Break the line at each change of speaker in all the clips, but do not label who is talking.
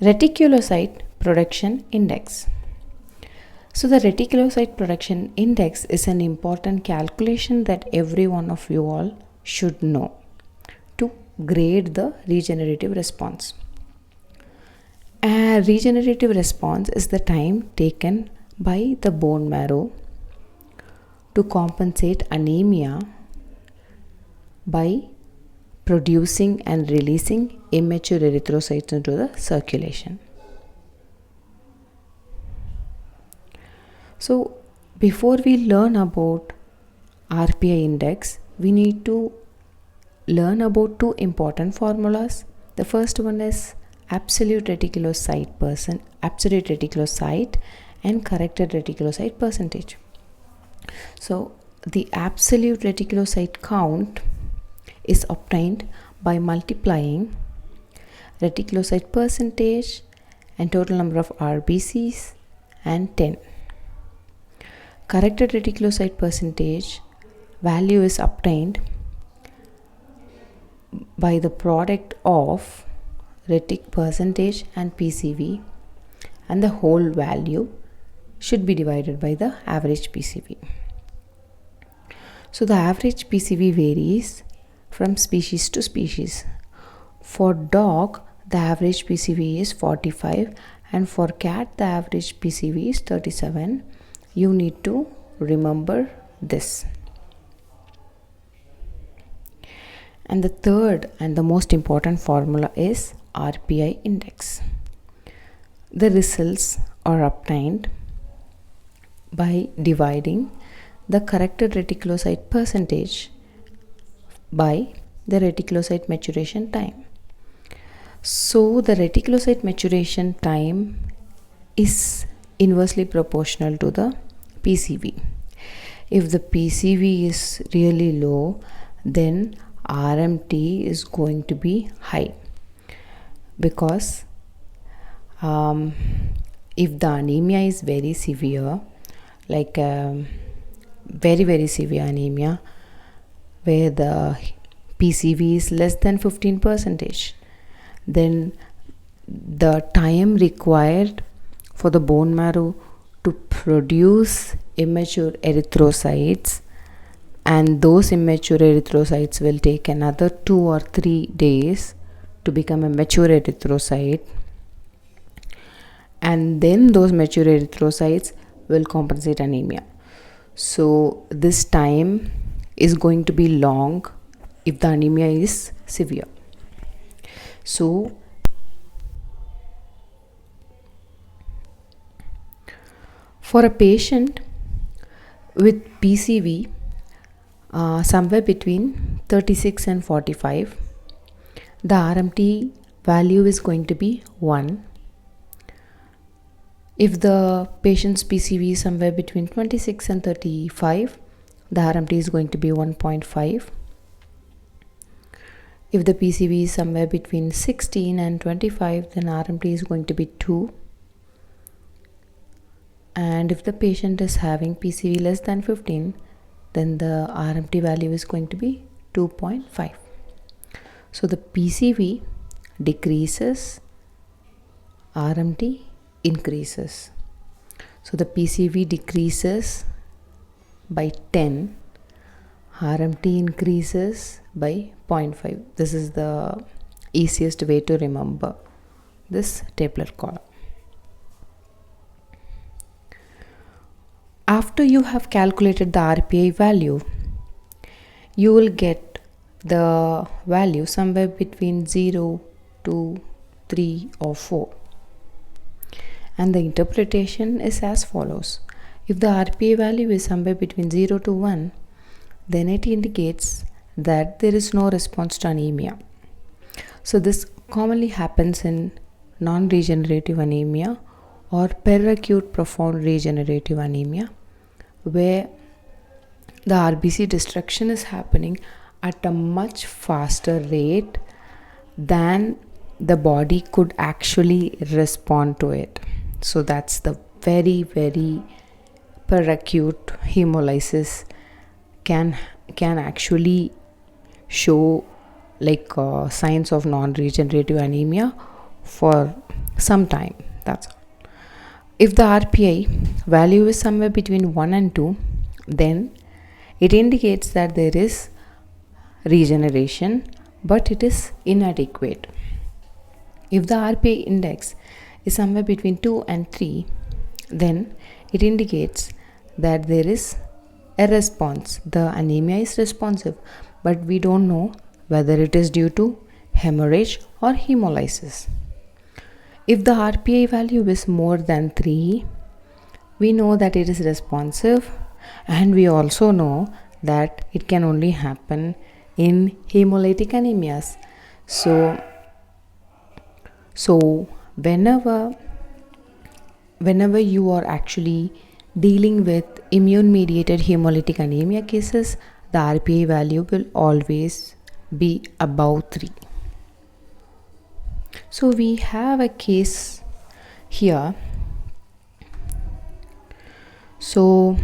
Reticulocyte production index. So the reticulocyte production index is an important calculation that every one of you all should know to grade the regenerative response. A regenerative response is the time taken by the bone marrow to compensate anemia by producing and releasing immature erythrocytes into the circulation. So before we learn about RPI index, we need to learn about two important formulas. The first one is absolute reticulocyte and corrected reticulocyte percentage. So the absolute reticulocyte count is obtained by multiplying reticulocyte percentage and total number of RBCs and 10. Corrected reticulocyte percentage value is obtained by the product of retic percentage and PCV, and the whole value should be divided by the average PCV. So the average PCV varies from species to species. For dog, the average PCV is 45, and for cat, the average PCV is 37. You need to remember this. And the third and the most important formula is RPI index. The results are obtained by dividing the corrected reticulocyte percentage by the reticulocyte maturation time. So the reticulocyte maturation time is inversely proportional to the PCV. If the PCV is really low, then RMT is going to be high, because if the anemia is very severe, like very severe anemia where the PCV is less than 15%, then the time required for the bone marrow to produce immature erythrocytes, and those immature erythrocytes will take another 2 or 3 days to become a mature erythrocyte, and then those mature erythrocytes will compensate anemia. So this time is going to be long if the anemia is severe. So for a patient with PCV somewhere between 36 and 45, the RMT value is going to be 1. If the patient's PCV is somewhere between 26 and 35, the RMT is going to be 1.5. If the PCV is somewhere between 16 and 25, then RMT is going to be 2. And if the patient is having PCV less than 15, then the RMT value is going to be 2.5. So the PCV decreases, RMT increases. So the PCV decreases by 10, RMT increases by 0.5. This is the easiest way to remember this tabular column. After you have calculated the RPI value, you will get the value somewhere between 0 to 3 or 4. And the interpretation is as follows. If the RPI value is somewhere between 0 to 1, then it indicates that there is no response to anemia. So this commonly happens in non-regenerative anemia or peracute profound regenerative anemia, where the RBC destruction is happening at a much faster rate than the body could actually respond to it. So that's the very peracute hemolysis can actually show like signs of non-regenerative anemia for some time. That's all. If the RPI value is somewhere between 1 and 2, then it indicates that there is regeneration, but it is inadequate. If the RPI index is somewhere between 2 and 3, then it indicates that there is a response. The anemia is responsive, but we don't know whether it is due to hemorrhage or hemolysis. If the RPI value is more than 3, we know that it is responsive, and we also know that it can only happen in hemolytic anemias. So whenever you are actually dealing with immune mediated hemolytic anemia cases, the RPA value will always be above 3. So we have a case here. So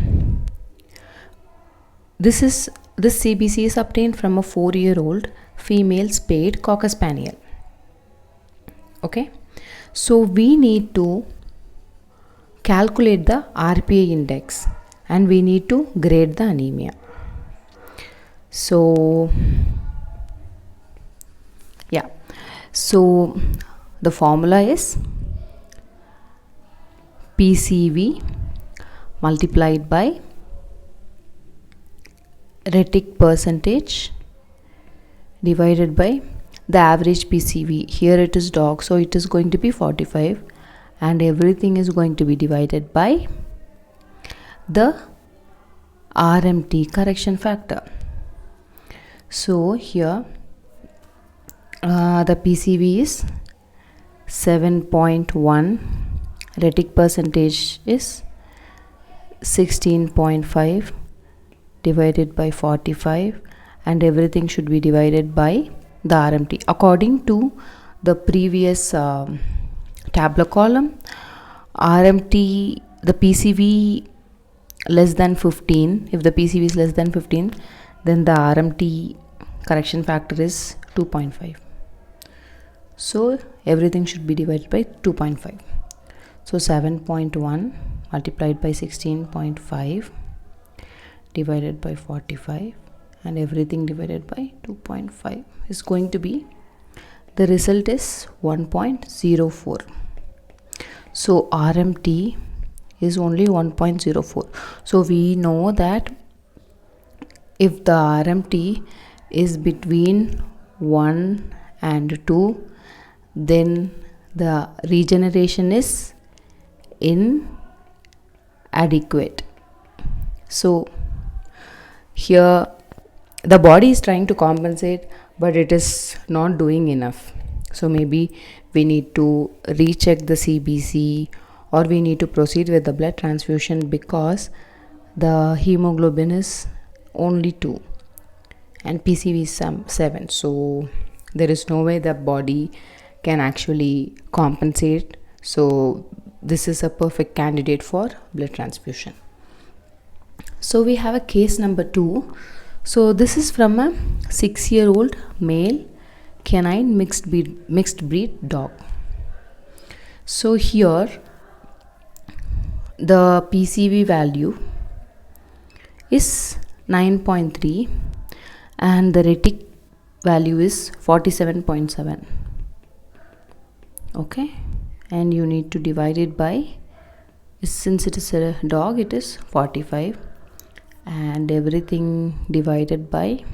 this CBC is obtained from a 4-year-old female spayed Cocker Spaniel. Okay, so we need to calculate the RPA index and we need to grade the anemia. So yeah, so the formula is PCV multiplied by retic percentage divided by the average PCV. Here it is dog, so it is going to be 45, and everything is going to be divided by the RMT, correction factor. So here the PCV is 7.1, retic percentage is 16.5 divided by 45, and everything should be divided by the RMT. According to the previous tabular column, RMT, the PCV less than 15, if the PCV is less than 15, then the RMT correction factor is 2.5. So everything should be divided by 2.5. So 7.1 multiplied by 16.5 divided by 45, and everything divided by 2.5 is going to be, the result is 1.04. So RMT is only 1.04. So we know that if the RMT is between 1 and 2, then the regeneration is inadequate. So here the body is trying to compensate, but it is not doing enough. So maybe we need to recheck the CBC, or we need to proceed with the blood transfusion, because the hemoglobin is only 2 and PCV is 7. So there is no way the body can actually compensate. So this is a perfect candidate for blood transfusion. So we have a case number 2. So this is from a 6-year-old male canine mixed breed dog. So here the PCV value is 9.3 and the retic value is 47.7. Okay, and you need to divide it by, since it is a dog, it is 45, and everything divided by,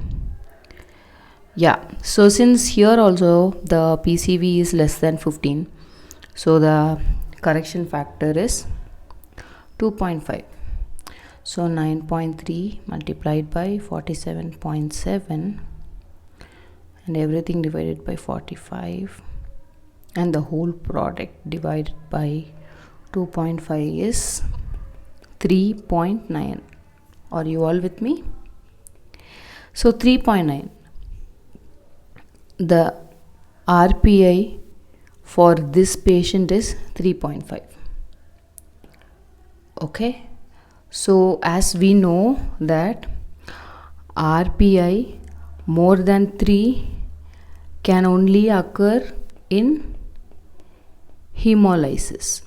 yeah, so since here also the PCV is less than 15, so the correction factor is 2.5. So 9.3 multiplied by 47.7 and everything divided by 45, and the whole product divided by 2.5 is 3.9. Are you all with me? So 3.9. The RPI for this patient is 3.5. Okay, so as we know that RPI more than 3 can only occur in hemolysis.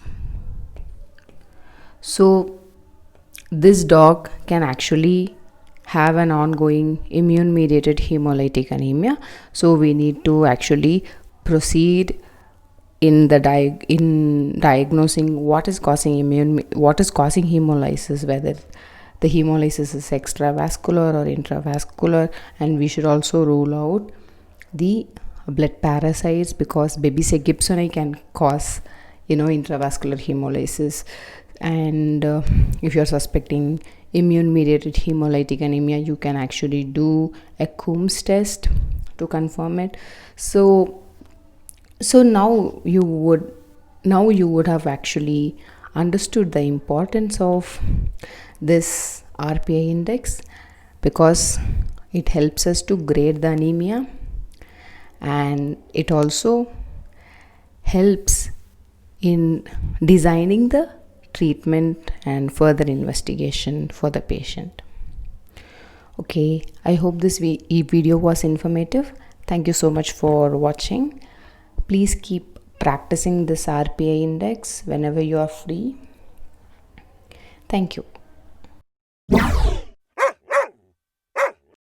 So this dog can actually have an ongoing immune mediated hemolytic anemia, so we need to actually proceed in diagnosing what is causing hemolysis, whether the hemolysis is extravascular or intravascular, and we should also rule out the blood parasites, because Babesia gibsoni can cause intravascular hemolysis. And if you're suspecting immune mediated hemolytic anemia, you can actually do a Coombs test to confirm it. So now you would have actually understood the importance of this RPI index, because it helps us to grade the anemia, and it also helps in designing the treatment and further investigation for the patient. Okay, I hope this video was informative. Thank you so much for watching. Please keep practicing this RPI index whenever you are free. Thank you.